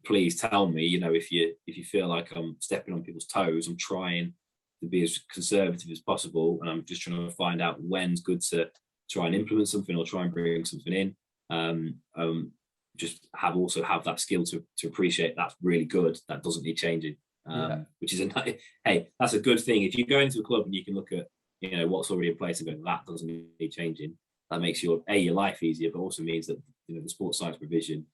S2: please tell me, if you feel like I'm stepping on people's toes, I'm trying to be as conservative as possible, and I'm just trying to find out when's good to try and implement something or try and bring something in. Just have that skill to appreciate that's really good, that doesn't need changing, which is hey, that's a good thing. If you go into a club and you can look at what's already in place and go, that doesn't need changing, that makes your life easier, but also means that the sports science provision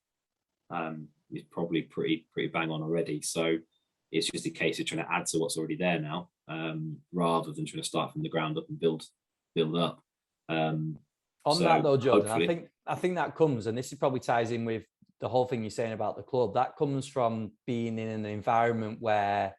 S2: is probably pretty bang on already. So it's just a case of trying to add to what's already there now, rather than trying to start from the ground up and build up.
S1: On that though, Jordan, I think that comes, and this probably ties in with the whole thing you're saying about the club, that comes from being in an environment where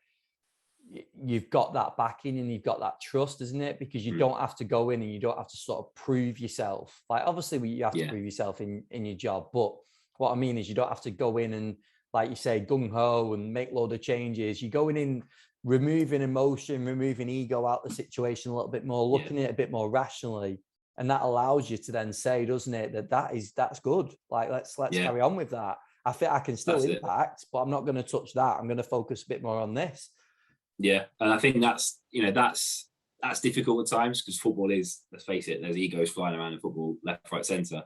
S1: you've got that backing and you've got that trust, isn't it? Because you don't have to go in and you don't have to sort of prove yourself. Like, obviously you have to prove yourself in your job, but what I mean is you don't have to go in and, like you say, gung-ho and make load of changes. You're going in, removing emotion, removing ego out the situation a little bit more, looking at it a bit more rationally. And that allows you to then say, doesn't it, that's good. Like, let's carry on with that. I think I can still impact, but I'm not going to touch that. I'm going to focus a bit more on this.
S2: Yeah, and I think that's difficult at times, because football is, let's face it, there's egos flying around in football, left, right, centre.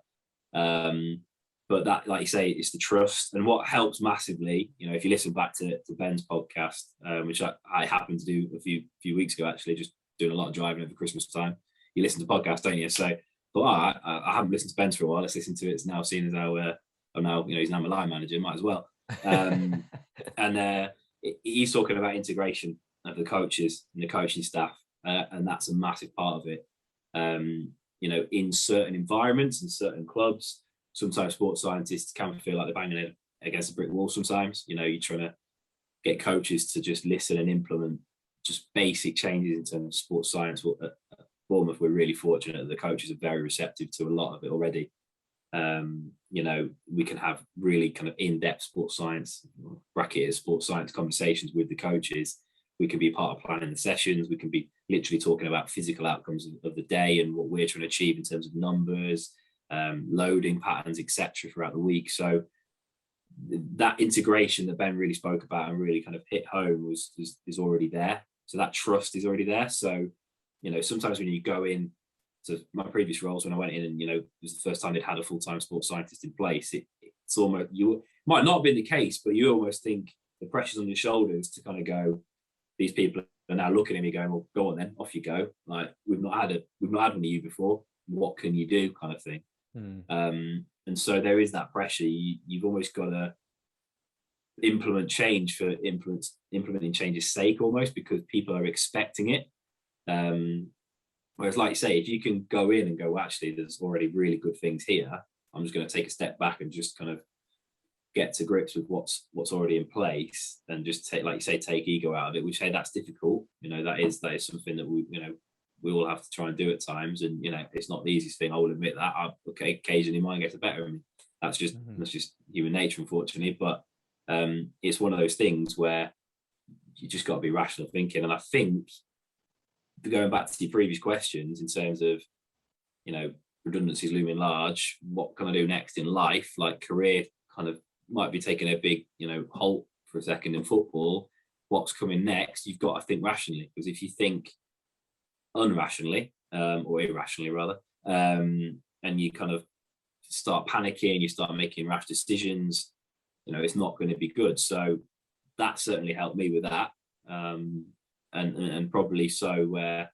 S2: But that, like you say, it's the trust. And what helps massively, if you listen back to Ben's podcast, which I happened to do a few weeks ago, actually, just doing a lot of driving over Christmas time. You listen to podcasts, don't you? So I thought, I haven't listened to Ben's for a while. Let's listen to it. It's now seen as I'm now, he's now my line manager, might as well. And he's talking about integration of the coaches and the coaching staff, and that's a massive part of it. In certain environments and certain clubs, sometimes sports scientists can feel like they're banging against a brick wall. Sometimes, you're trying to get coaches to just listen and implement just basic changes in terms of sports science. At Bournemouth, we're really fortunate that the coaches are very receptive to a lot of it already. We can have really kind of in-depth sports science, bracketed sports science conversations with the coaches. We can be part of planning the sessions. We can be literally talking about physical outcomes of the day and what we're trying to achieve in terms of numbers, loading patterns, etc. throughout the week. So that integration that Ben really spoke about and really kind of hit home is already there. So that trust is already there. So, sometimes when you go in to my previous roles, when I went in and, it was the first time they'd had a full-time sports scientist in place, it's almost, you might not have been the case, but you almost think the pressure's on your shoulders to kind of go, these people are now looking at me going, well, go on then, off you go. Like, we've not had one of you before. What can you do, kind of thing. And so there is that pressure. You've almost got to implement change for implementing change's sake, almost, because people are expecting it. Whereas, like you say, if you can go in and go, well, actually, there's already really good things here, I'm just going to take a step back and just kind of get to grips with what's already in place, and just take, like you say, take ego out of it, which, hey, that's difficult. That is something that we all have to try and do at times. And, it's not the easiest thing. I will admit that. Occasionally mine gets the better of me. That's just human nature, unfortunately. But it's one of those things where you just got to be rational thinking. And I think, going back to your previous questions in terms of, redundancies looming large, what can I do next in life? Like, career kind of might be taking a big, halt for a second in football. What's coming next? You've got to think rationally, because if you think unrationally, or irrationally rather, and you kind of start panicking, you start making rash decisions, it's not going to be good. So that certainly helped me with that, and probably so where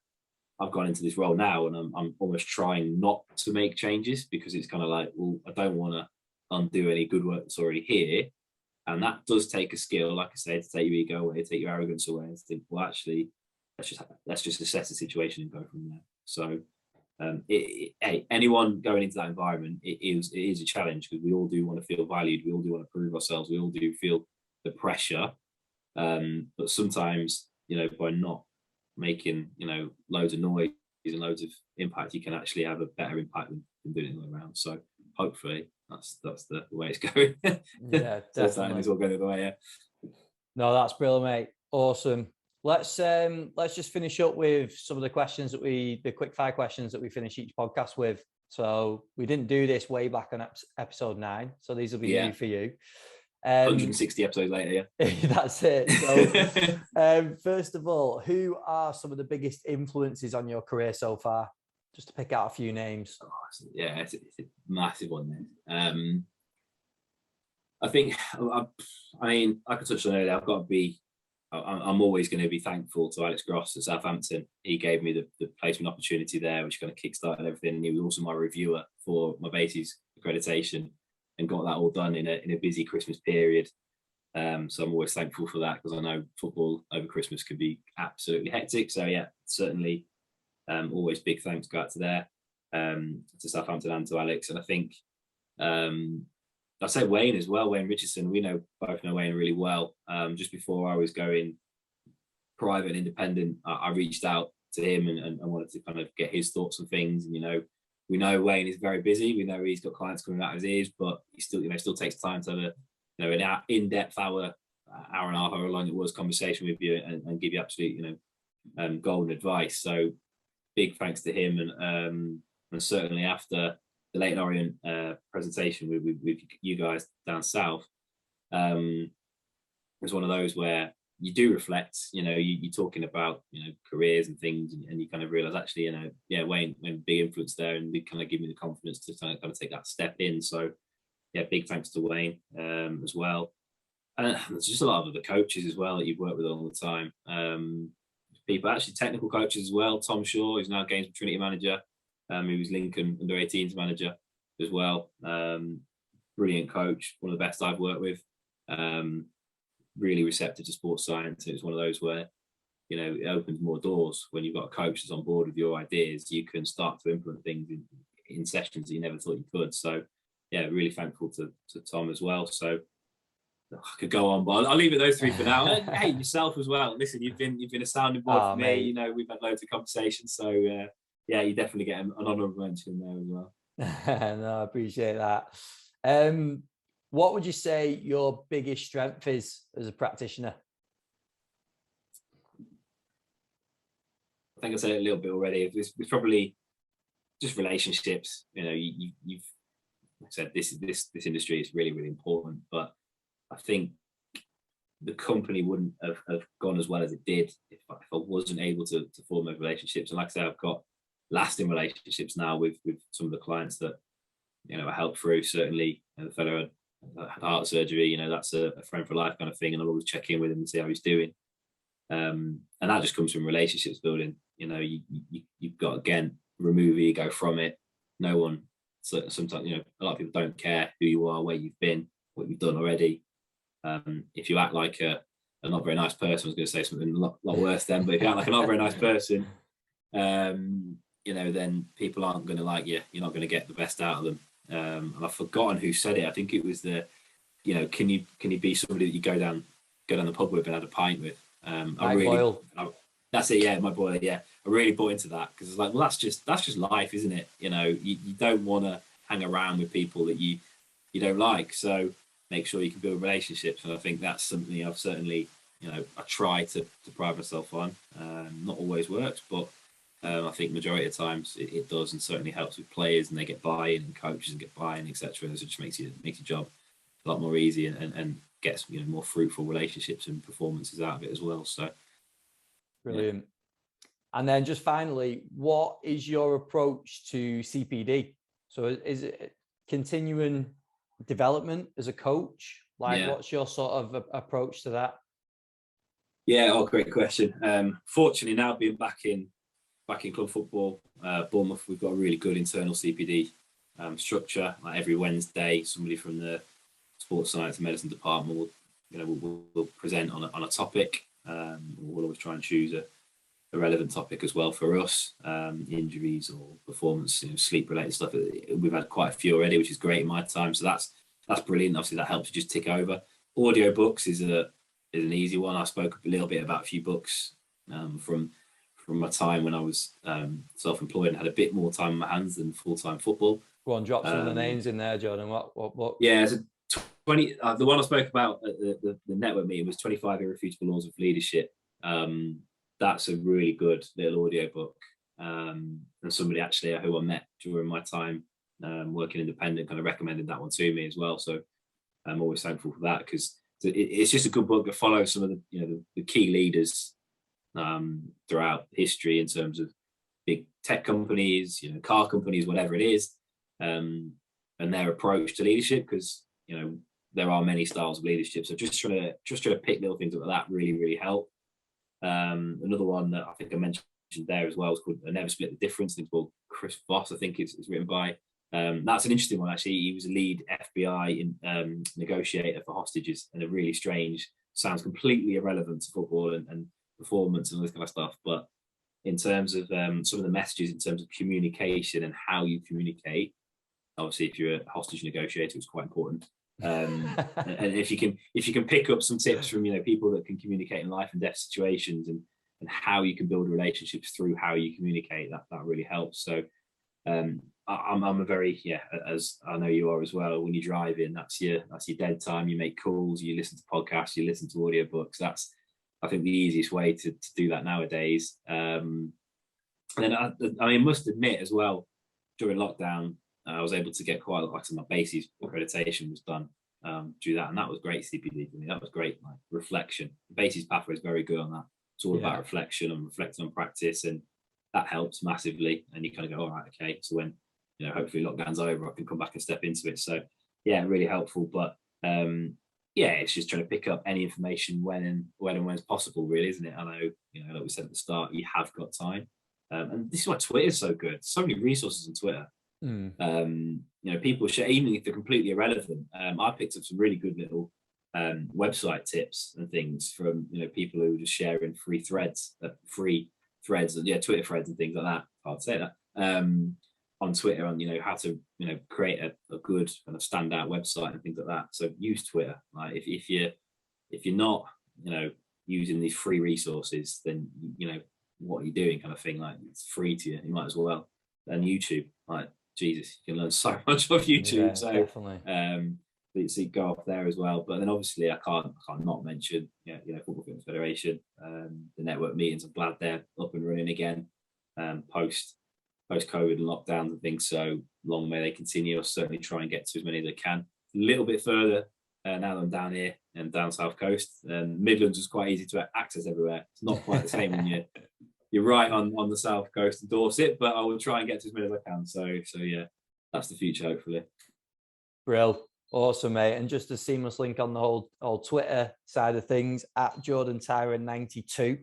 S2: I've gone into this role now, and I'm almost trying not to make changes, because it's kind of like, well, I don't want to undo any good work that's already here. And that does take a skill, like I said, to take your ego away, take your arrogance away, and think, well, actually, let's just assess the situation and go from there. So, hey, anyone going into that environment, it is a challenge, because we all do want to feel valued, we all do want to prove ourselves, we all do feel the pressure. But sometimes, by not making, loads of noise and loads of impact, you can actually have a better impact than doing it the way around. So hopefully that's the way it's going.
S1: Yeah, definitely.
S2: It's all going the way. Yeah.
S1: No, that's brilliant, mate. Awesome. Let's just finish up with some of the questions the quick fire questions that we finish each podcast with. So we didn't do this way back on episode 9. So these will be new for you.
S2: 160 episodes later, yeah.
S1: That's it. So first of all, who are some of the biggest influences on your career so far? Just to pick out a few names.
S2: Oh, it's a massive one then. I think, I mean, like I touched on earlier, I'm always going to be thankful to Alex Gross at Southampton. He gave me the placement opportunity there, which kind of kickstarted everything. And he was also my reviewer for my basis accreditation and got that all done in a busy Christmas period. So I'm always thankful for that, because I know football over Christmas can be absolutely hectic. So yeah, certainly always big thanks go out to there, to Southampton and to Alex. And I think I say Wayne as well, Wayne Richardson. We both know Wayne really well. Just before I was going private and independent, I reached out to him and wanted to kind of get his thoughts on things. And we know Wayne is very busy. We know he's got clients coming out of his ears, but he still takes time to have an in-depth hour and a half, however long it was, conversation with you and give you absolute golden advice. So big thanks to him, and certainly after the Leighton Orient presentation with you guys down south, it was one of those where you do reflect. You're talking about careers and things, and you kind of realize actually Wayne big influence there, and they kind of give me the confidence to kind of take that step in. So yeah, big thanks to Wayne as well. And there's just a lot of other coaches as well that you've worked with all the time. People, actually technical coaches as well. Tom Shaw, who's now Gainsborough Trinity manager, who was Lincoln under 18s manager as well. Brilliant coach, one of the best I've worked with. Really receptive to sports science. It was one of those where it opens more doors when you've got a coach that's on board with your ideas. You can start to implement things in sessions that you never thought you could. So yeah, really thankful to Tom as well. So I could go on, but I'll leave it those 3 for now. Hey, yourself as well. Listen, you've been a sounding board for me.
S1: Mate.
S2: We've had loads of conversations. So yeah, you definitely get an honourable mention there as well.
S1: No, I appreciate that. What would you say your biggest strength is as a practitioner?
S2: I think I said it a little bit already. It's probably just relationships. You've like I said, this industry is really, really important, but I think the company wouldn't have gone as well as it did if I wasn't able to form those relationships. And like I say, I've got lasting relationships now with some of the clients that I helped through. Certainly the fellow had heart surgery, that's a friend for life kind of thing, and I'll always check in with him and see how he's doing. And that just comes from relationships building. You've got, again, remove ego from it. No one, sometimes a lot of people don't care who you are, where you've been, what you've done already. If you act like a not very nice person, I was going to say something a lot worse then, but if you act like a not very nice person, then people aren't going to like you. You're not going to get the best out of them. And I've forgotten who said it. I think it was can you be somebody that you go down the pub with and have a pint with? That's it. Yeah, my boy. Yeah, I really bought into that, because it's like, well, that's just life, isn't it? You don't want to hang around with people that you don't like. So make sure you can build relationships. And I think that's something I've certainly, I try to pride myself on. Not always works, but I think majority of times it does, and certainly helps with players, and they get buy-in, and coaches and get buy-in, etc. And it just makes your job a lot more easy, and gets more fruitful relationships and performances out of it as well. So
S1: brilliant. Yeah. And then just finally, what is your approach to CPD? So is it continuing development as a coach? What's your sort of approach to that?
S2: Yeah, great question. Fortunately, now being back in club football, Bournemouth, we've got a really good internal CPD structure. Like every Wednesday, somebody from the sports science and medicine department will present on a topic. We'll always try and choose a relevant topic as well for us, injuries or performance, sleep related stuff. We've had quite a few already, which is great in my time. So that's brilliant. Obviously, that helps you just tick over. Audio books is an easy one. I spoke a little bit about a few books from my time when I was self-employed and had a bit more time on my hands than full-time football.
S1: Go on, drop some of the names in there, Jordan. What?
S2: Yeah, so 20. The one I spoke about at the network meeting was 25 Irrefutable Laws of Leadership. That's a really good little audio book. and somebody actually who I met during my time working independent kind of recommended that one to me as well. So I'm always thankful for that, because it's just a good book that follows some of the key leaders throughout history in terms of big tech companies, car companies, whatever it is, and their approach to leadership, because there are many styles of leadership. So just trying to pick little things like that really help. Another one that I think I mentioned there as well is called Never Split the Difference. I think it's called Chris Voss, I think it's written by. That's an interesting one, actually. He was a lead FBI negotiator for hostages, and a really strange, sounds completely irrelevant to football and performance and all this kind of stuff. But in terms of some of the messages, in terms of communication and how you communicate, obviously, if you're a hostage negotiator, it's quite important. And if you can pick up some tips from people that can communicate in life and death situations, and how you can build relationships through how you communicate, that really helps. So I'm a very, as I know you are as well, when you're driving, that's your dead time. You make calls, you listen to podcasts, you listen to audiobooks. That's, I think, the easiest way to do that nowadays. And then I must admit as well, during lockdown, I was able to get quite a lot of my BASIS accreditation was done through that, and that was great CPD for me. That was great, like reflection. The BASIS pathway is very good on that. It's all about reflection and reflecting on practice, and that helps massively. And you kind of go, all right, okay. So when hopefully lockdown's over, I can come back and step into it. So yeah, really helpful. But it's just trying to pick up any information when it's possible, really, isn't it? I know, like we said at the start, you have got time, and this is why Twitter is so good. So many resources on Twitter. People share, even if they're completely irrelevant. I picked up some really good little website tips and things from people who are just sharing free threads, Twitter threads and things like that. Hard to say that. On Twitter, on how to create a good kind of standout website and things like that. So use Twitter. Like if you're not using these free resources, then what are you doing, kind of thing. Like, it's free to you, you might as well. And YouTube, like, Jesus, you can learn so much off YouTube. So
S1: definitely.
S2: So you go off there as well. But then obviously I can't not mention Football Fitness Federation, the network meetings. I'm glad they're up and running again, post COVID and lockdowns and things. So long may they continue. I'll certainly try and get to as many as I can. A little bit further now that I'm down here and down South Coast. And Midlands is quite easy to access everywhere. It's not quite the same when you're right on the South Coast of Dorset, but I will try and get to as many as I can. So yeah, that's the future, hopefully.
S1: Brill. Awesome, mate. And just a seamless link on the whole Twitter side of things, at Jordan Tyrer 92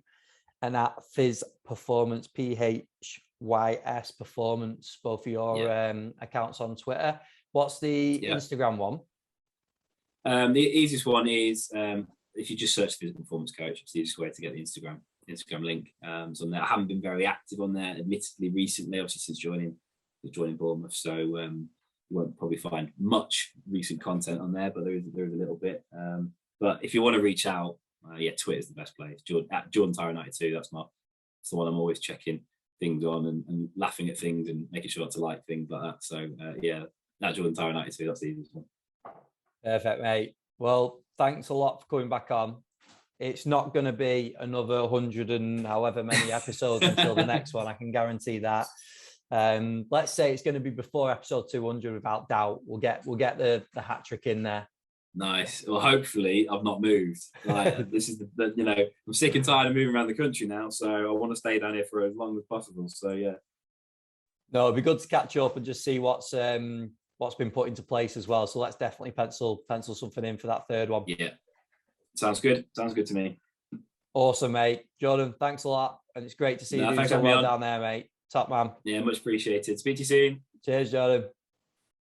S1: and at Fizz Performance, PHYS Performance, both of your accounts on Twitter. What's the Instagram one?
S2: The easiest one is if you just search Fizz Performance Coach. It's the easiest way to get the Instagram link. So on there, I haven't been very active on there, admittedly, recently, obviously since joining Bournemouth. So you won't probably find much recent content on there, but there is a little bit. But if you want to reach out, Twitter's the best place. At Jordan Tyrer 92. That's the one I'm always checking things on and laughing at things and making sure to like things like that. So at Jordan Tyrer 92. That's the easiest one.
S1: Perfect, mate. Well, thanks a lot for coming back on. It's not going to be another 100 and however many episodes until the next one. I can guarantee that. Let's say it's going to be before episode 200, without doubt. We'll get the hat trick in there.
S2: Nice. Well, hopefully I've not moved. Like, this is I'm sick and tired of moving around the country now, so I want to stay down here for as long as possible. So yeah. No,
S1: it'd be good to catch up and just see what's been put into place as well. So let's definitely pencil something in for that third one.
S2: Yeah. Sounds good. Sounds good to me.
S1: Awesome, mate. Jordan, thanks a lot. And it's great to see you doing so well down there, mate. Top man.
S2: Yeah, much appreciated. Speak to you soon.
S1: Cheers, Jordan.